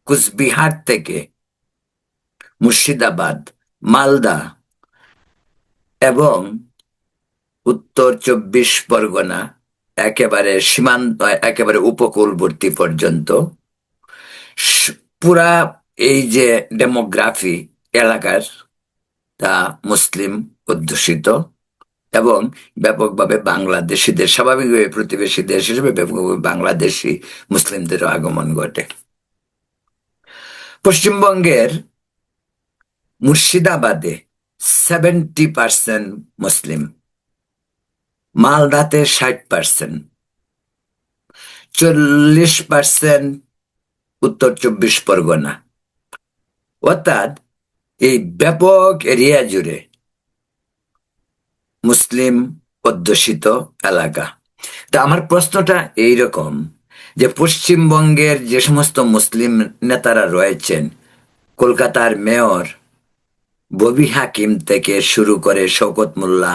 কুচবিহার থেকে মুর্শিদাবাদ, মালদা এবং উত্তর 24 পরগনা, একেবারে সীমান্ত, একেবারে উপকূলবর্তী পর্যন্ত পুরা এই যে ডেমোগ্রাফি এলাকার, তা মুসলিম অধ্যুষিত। এবং ব্যাপকভাবে বাংলাদেশিদের, স্বাভাবিকভাবে প্রতিবেশী দেশ হিসেবে ব্যাপকভাবে বাংলাদেশি মুসলিমদেরও আগমন ঘটে। পশ্চিমবঙ্গের মুর্শিদাবাদে 70% মুসলিম, মালদাতে 60%, 40% উত্তর 24 পরগনা। অর্থাৎ এই ব্যাপক এরিয়া জুড়ে মুসলিম অধ্যুষিত এলাকা। তা আমার প্রশ্নটা এইরকম, যে পশ্চিমবঙ্গের যে সমস্ত মুসলিম নেতারা রয়েছেন, কলকাতার মেয়র ববি হাকিম থেকে শুরু করে শওকত মোল্লা,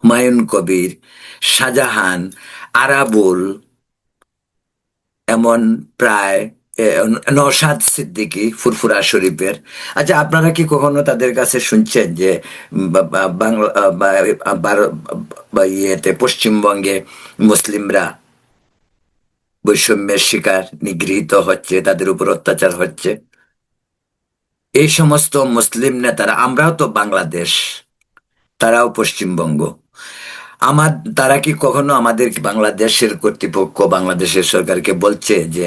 হুমায়ুন কবির, শাহজাহান, আরাবুল, এমন প্রায় নওশাদ সিদ্দিকী ফুরফুরা শরীফের। আচ্ছা, আপনারা কি কখনো তাদের কাছে শুনছেন যে বাংলা বা ইয়েতে পশ্চিমবঙ্গে মুসলিমরা বৈষম্যের শিকার, নিগৃহীত হচ্ছে, তাদের উপর অত্যাচার হচ্ছে? এই সমস্ত মুসলিম নেতারা, আমরাও তো বাংলাদেশ, তারাও পশ্চিমবঙ্গ, তারা কি কখনো আমাদের বাংলাদেশের কর্তৃপক্ষ, বাংলাদেশের সরকারকে বলছে যে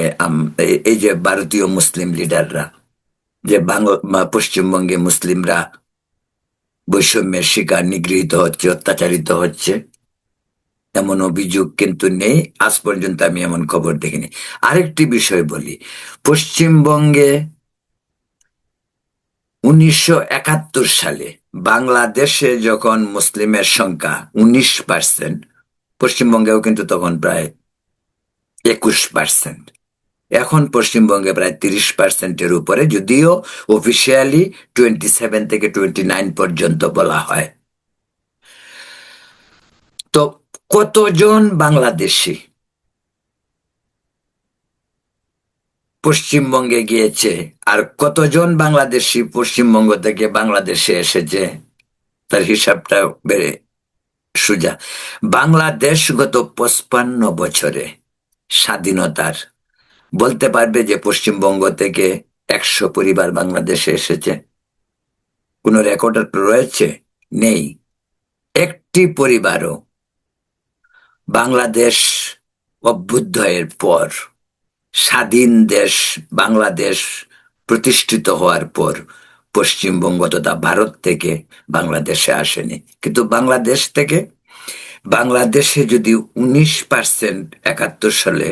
এই যে ভারতীয় মুসলিম লিডাররা যে পশ্চিমবঙ্গে মুসলিমরা বৈষম্যের শিকার, নিগৃহীত হচ্ছে, অত্যাচারিত হচ্ছে? এমন অভিযোগ কিন্তু নেই, আজ পর্যন্ত আমি এমন খবর দেখিনি। আরেকটি বিষয় বলি, পশ্চিমবঙ্গে 1971 সালে বাংলাদেশে যখন মুসলিমের সংখ্যা 19%, পশ্চিমবঙ্গেও কিন্তু তখন প্রায় 21%। এখন পশ্চিমবঙ্গে প্রায় 30%-এর উপরে, যদিও অফিসিয়ালি 27 থেকে 29 পর্যন্ত বলা হয়। তো কতজন বাংলাদেশি পশ্চিমবঙ্গে গিয়েছে আর কতজন বাংলাদেশি পশ্চিমবঙ্গ থেকে বাংলাদেশে এসেছে, তার হিসাবটা বেড়ে সোজা। বাংলাদেশ গত 55 বছরে স্বাধীনতার বলতে পারবে যে পশ্চিমবঙ্গ থেকে 100 পরিবার বাংলাদেশে এসেছে? কোন রেকর্ড রয়েছে? নেই। একটি পরিবারও বাংলাদেশ অভ্যুদয়ের পর, স্বাধীন দেশ বাংলাদেশ প্রতিষ্ঠিত হওয়ার পর পশ্চিমবঙ্গ তথা ভারত থেকে বাংলাদেশে আসেনি। কিন্তু বাংলাদেশ থেকে, বাংলাদেশে যদি 19% 71 সালে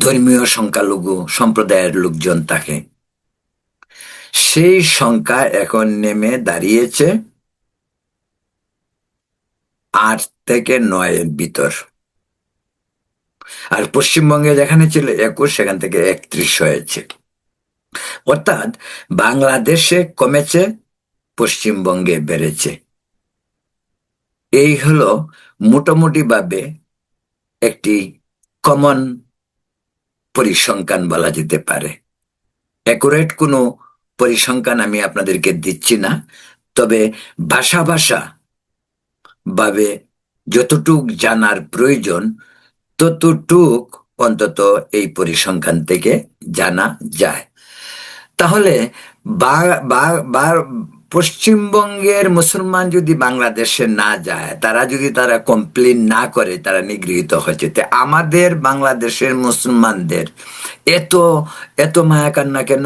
ধর্মীয় সংখ্যালঘু সম্প্রদায়ের লোকজন থাকে, সেই সংখ্যা এখন নেমে দাঁড়িয়েছে 8 থেকে 9-এর ভিতর। আর পশ্চিমবঙ্গে যেখানে ছিল 21, সেখান থেকে 31 হয়েছে। অর্থাৎ বাংলাদেশে কমেছে, পশ্চিমবঙ্গে বেড়েছে। এই হলো মোটামুটি ভাবে একটি কমন পরিসংখ্যান বলা যেতে পারে। অ্যাকুরেট কোনো পরিসংখ্যান আমি আপনাদেরকে দিচ্ছি না, তবে ভাষা ভাষা ভাবে যতটুক জানার প্রয়োজন ততটুক অন্তত এই পরিসংখ্যান থেকে জানা যায়। তাহলে পশ্চিমবঙ্গের মুসলমান যদি বাংলাদেশে না যায়, তারা কমপ্লেন না করে, তারা নিগৃহীত হয়েছে, আমাদের বাংলাদেশের মুসলমানদের এত এত মায়া কান্না কেন?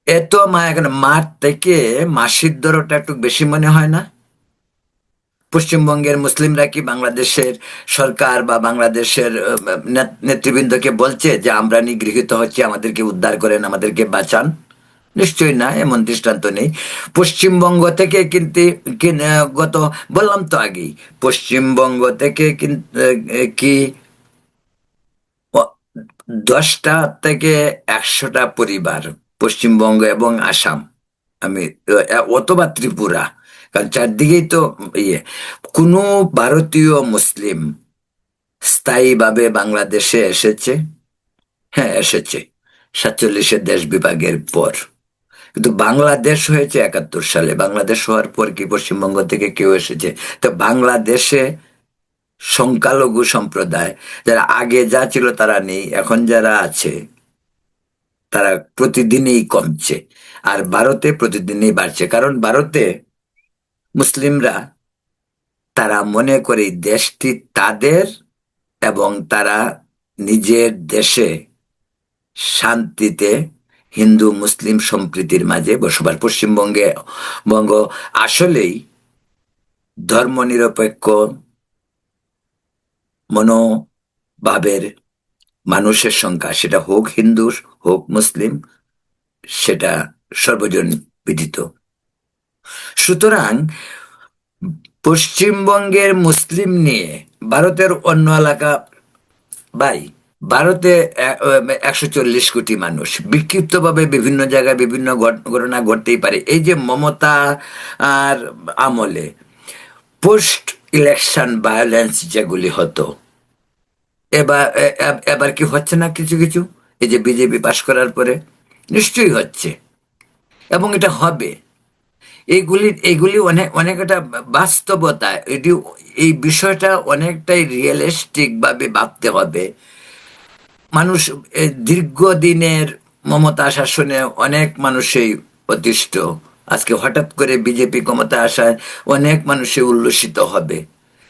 এত মায়া কেন? মার থেকে মাসির দরটা একটু বেশি মনে হয় না? পশ্চিমবঙ্গের মুসলিমরা কি বাংলাদেশের সরকার বা বাংলাদেশের নেতৃবৃন্দকে বলছে যে আমরা নিগৃহীত হচ্ছি, আমাদেরকে উদ্ধার করেন, আমাদেরকে বাঁচান? নিশ্চয়ই না, এমন দৃষ্টান্ত নেই। পশ্চিমবঙ্গ থেকে কিন্তু গত বললাম তো আগেই, পশ্চিমবঙ্গ থেকে কি 10টা থেকে 100টা পরিবার পশ্চিমবঙ্গ এবং আসাম, আমি অথবা ত্রিপুরা, কারণ চারদিকেই তো ইয়ে, কোনো ভারতীয় মুসলিম স্থায়ীভাবে বাংলাদেশে এসেছে? হ্যাঁ, এসেছে 47-এর দেশ বিভাগের পর। কিন্তু বাংলাদেশ হয়েছে 71 সালে। বাংলাদেশ হওয়ার পর কি পশ্চিমবঙ্গ থেকে কেউ এসেছে? তো বাংলাদেশে সংখ্যালঘু সম্প্রদায় যারা আগে যা ছিল তারা নেই, এখন যারা আছে তারা প্রতিদিনই কমছে, আর ভারতে প্রতিদিনই বাড়ছে। কারণ ভারতে মুসলিমরা তারা মনে করে দেশটি তাদের এবং তারা নিজের দেশে শান্তিতে হিন্দু মুসলিম সম্প্রীতির মাঝে বসবাস। বঙ্গ আসলেই ধর্মনিরপেক্ষ মনোভাবের মানুষের সংখ্যা, সেটা হোক হিন্দু হোক মুসলিম, সেটা সর্বজন বিদিত। সুতরাং পশ্চিমবঙ্গের মুসলিম নিয়ে ভারতের অন্য এলাকা, ভাই, ভারতে 140 কোটি মানুষ, বিক্ষিপ্তভাবে বিভিন্ন জায়গায় বিভিন্ন ঘটনা ঘটতেই পারে। এই যে মমতা আর আমলে পোস্ট ইলেকশন ভায়োলেন্স যেগুলি হতো, এবার কি হচ্ছে না কিছু কিছু? এই যে বিজেপি পাশ করার পরে নিশ্চয়ই হচ্ছে, এবং এটা হবে। এগুলি অনেক একটা বাস্তবতা। এই বিষয়টা অনেকটাই রিয়েলিস্টিক ভাবে ভাবতে হবে। মানুষ দীর্ঘদিনের মমতা শাসনে অনেক মানুষই অতিষ্ঠ। আজকে হঠাৎ করে বিজেপি ক্ষমতা আসায় অনেক মানুষই উল্লসিত হবে।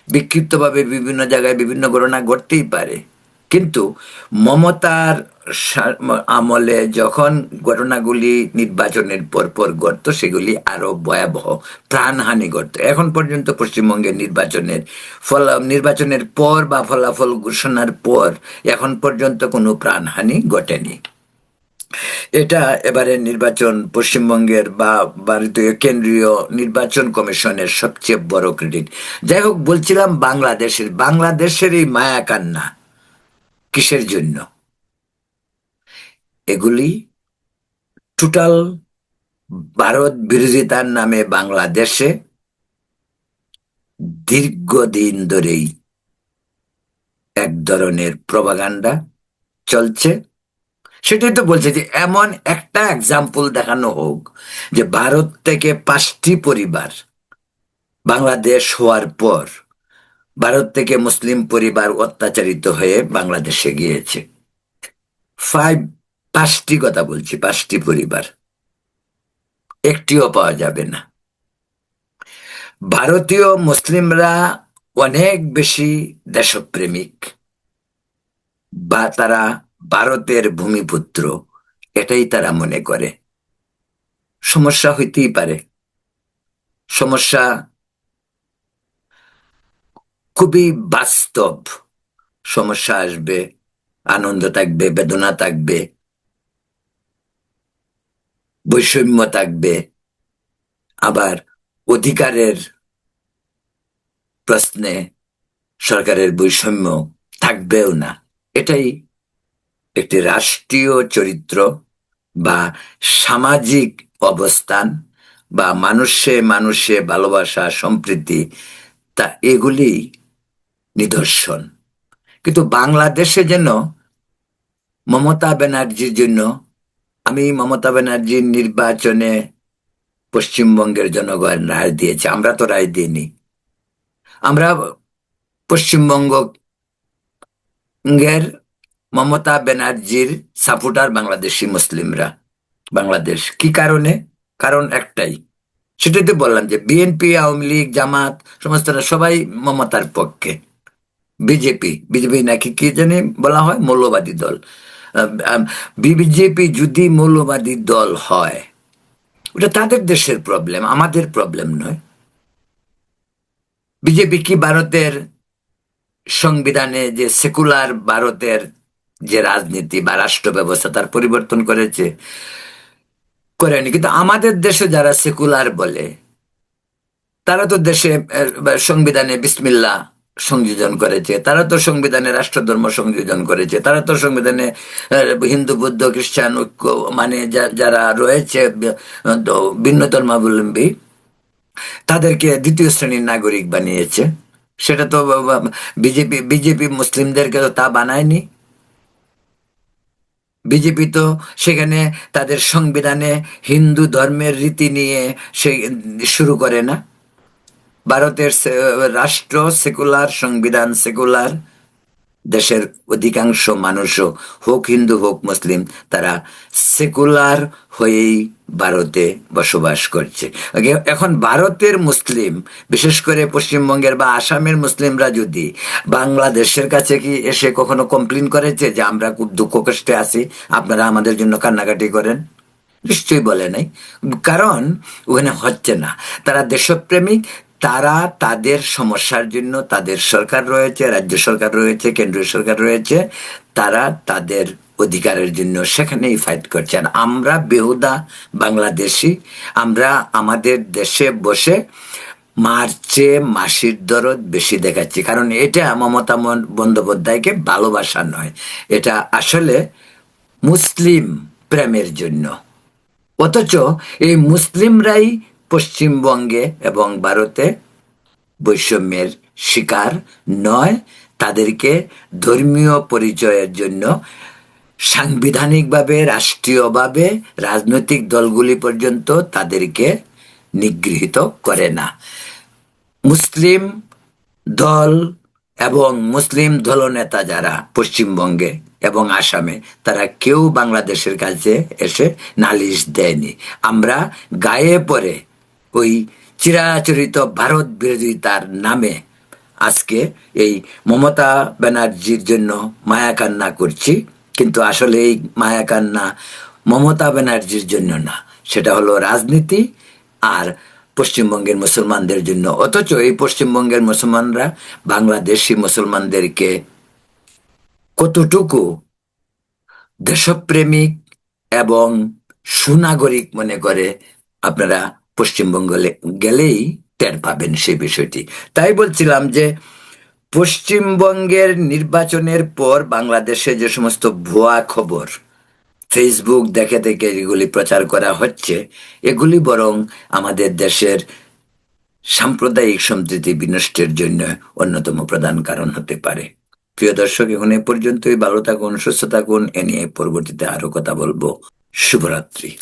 বিক্ষিপ্তভাবে বিভিন্ন জায়গায় বিভিন্ন ঘটনা ঘটতেই পারে, কিন্তু মমতার আমলে যখন ঘটনাগুলি নির্বাচনের পরপর ঘটত, সেগুলি আরো ভয়াবহ, প্রাণহানি ঘটত। এখন পর্যন্ত পশ্চিমবঙ্গের নির্বাচনের পর বা ফলাফল ঘোষণার পর এখন পর্যন্ত কোনো প্রাণহানি ঘটেনি। এটা এবারে নির্বাচন পশ্চিমবঙ্গের বা ভারতীয় কেন্দ্রীয় নির্বাচন কমিশনের সবচেয়ে বড় ক্রেডিট। যাই হোক, বলছিলাম বাংলাদেশের এই মায়া কান্না, কিসের জন্য? এগুলি টোটাল ভারত বিরোধিতার নামে বাংলাদেশে দীর্ঘদিন ধরেই এক ধরনের প্রপাগান্ডা চলছে। সেটাই তো বলছে যে এমন একটা এক্সাম্পল দেখানো হোক যে ভারত থেকে 5টি পরিবার বাংলাদেশ হওয়ার পর ভারত থেকে মুসলিম পরিবার অত্যাচারিত হয়ে বাংলাদেশে গিয়েছে। ফাইভ 5টি কথা বলছি, 5টি পরিবার, একটিও পাওয়া যাবে না। ভারতীয় মুসলিমরা অনেক বেশি দেশপ্রেমিক, বা তারা ভারতের ভূমিপুত্র, এটাই তারা মনে করে। সমস্যা হইতেই পারে, সমস্যা খুবই বাস্তব। সমস্যা আসবে, আনন্দ থাকবে, বেদনা থাকবে, বৈষম্য থাকবে, আবার অধিকারের প্রশ্নে সরকারের বৈষম্য থাকবেও না। এটাই একটি রাষ্ট্রীয় চরিত্র বা সামাজিক অবস্থান বা মানুষে মানুষে ভালোবাসা, সম্প্রীতি, তা এগুলি নিদর্শন। কিন্তু বাংলাদেশে যেন মমতা ব্যানার্জির জন্য, আমি মমতা ব্যানার্জির নির্বাচনে পশ্চিমবঙ্গের জনগণ রায় দিয়েছে, আমরা তো রায় দিইনি। আমরা পশ্চিমবঙ্গের মমতা ব্যানার্জির সাপোর্টার বাংলাদেশি মুসলিমরা। বাংলাদেশ কি কারণে? কারণ একটাই, সেটাই তো বললাম যে বিএনপি, আওয়ামী লীগ, জামাত সমস্তরা সবাই মমতার পক্ষে। বিজেপি বিজেপি নাকি কি জানি বলা হয়, মৌলবাদী দল। বিজেপি যদি মৌলবাদী দল হয়, ওটা তাদের দেশের প্রবলেম, আমাদের প্রবলেম নয়। বিজেপি কি ভারতের সংবিধানে যে সেকুলার ভারতের যে রাজনীতি বা রাষ্ট্র ব্যবস্থা তার পরিবর্তন করেছে? করেনি। কিন্তু আমাদের দেশে যারা সেকুলার বলে, তারা তো দেশে সংবিধানে বিসমিল্লাহ সংযোজন করেছে, তারা তো সংবিধানে রাষ্ট্রধর্ম সংযোজন করেছে, তারা তো সংবিধানে হিন্দু, বৌদ্ধ, খ্রিস্টান ঐক্য মানে যারা রয়েছে ভিন্ন ধর্মাবলম্বী, তাদেরকে দ্বিতীয় শ্রেণীর নাগরিক বানিয়েছে। সেটা তো বিজেপি মুসলিমদেরকে তো তা বানায়নি। বিজেপি তো সেখানে তাদের সংবিধানে হিন্দু ধর্মের রীতি নিয়ে সে শুরু করে না। ভারতের রাষ্ট্র সেকুলার, সংবিধান সেকুলার, দেশের অধিকাংশ মানুষও হোক হিন্দু হোক মুসলিম, তারা সেকুলার হয়েই ভারতে বসবাস করছে। এখন ভারতের মুসলিম, বিশেষ করে পশ্চিমবঙ্গের বা আসামের মুসলিমরা যদি বাংলাদেশের কাছে কি এসে কখনো কমপ্লেন করেছে যে আমরা খুব দুঃখ কষ্টে আছি, আপনারা আমাদের জন্য কান্নাকাটি করেন? নিশ্চয়ই বলে নাই। কারণ ওখানে হচ্ছে না। তারা দেশপ্রেমিক, তারা তাদের সমস্যার জন্য তাদের সরকার রয়েছে, রাজ্য সরকার রয়েছে, কেন্দ্রীয় সরকার রয়েছে, তারা তাদের অধিকারের জন্য সেখানেই ফাইট করছেন। আমরা বেহুদা বাংলাদেশি, আমরা আমাদের দেশে বসে মার চেয়ে মাসির দরদ বেশি দেখাচ্ছি। কারণ এটা মমতা বন্দ্যোপাধ্যায়কে ভালোবাসা নয়, এটা আসলে মুসলিম প্রেমের জন্য। অথচ এই মুসলিমরাই পশ্চিমবঙ্গে এবং ভারতে বৈষম্যের শিকার নয়। তাদেরকে ধর্মীয় পরিচয়ের জন্য সাংবিধানিকভাবে, রাষ্ট্রীয়ভাবে রাজনৈতিক দলগুলি পর্যন্ত তাদেরকে নিগৃহীত করে না। মুসলিম দল এবং মুসলিম দলনেতা যারা পশ্চিমবঙ্গে এবং আসামে, তারা কেউ বাংলাদেশের কাছে এসে নালিশ দেয়নি। আমরা গায়ে পড়ে ওই চিরাচরিত ভারত বিরোধিতার নামে আজকে এই মমতা ব্যানার্জির জন্য মায়া কান্না করছি। কিন্তু আসলে এই মায়া কান্না মমতা ব্যানার্জির জন্য না, সেটা হলো রাজনীতি আর পশ্চিমবঙ্গের মুসলমানদের জন্য। অথচ এই পশ্চিমবঙ্গের মুসলমানরা বাংলাদেশি মুসলমানদেরকে কতটুকু দেশপ্রেমিক এবং সুনাগরিক মনে করে, আপনারা পশ্চিমবঙ্গ গেলেই টের পাবেন সেই বিষয়টি। তাই বলছিলাম যে পশ্চিমবঙ্গের নির্বাচনের পর বাংলাদেশে যে সমস্ত ভুয়া খবর ফেসবুক দেখে দেখে এগুলি প্রচার করা হচ্ছে, এগুলি বরং আমাদের দেশের সাম্প্রদায়িক সম্প্রীতি বিনষ্টের জন্য অন্যতম প্রধান কারণ হতে পারে। প্রিয় দর্শক, এখন এ পর্যন্তই। ভালো থাকুন, সুস্থ থাকুন। এ নিয়ে পরবর্তীতে আরো কথা বলবো। শুভরাত্রি।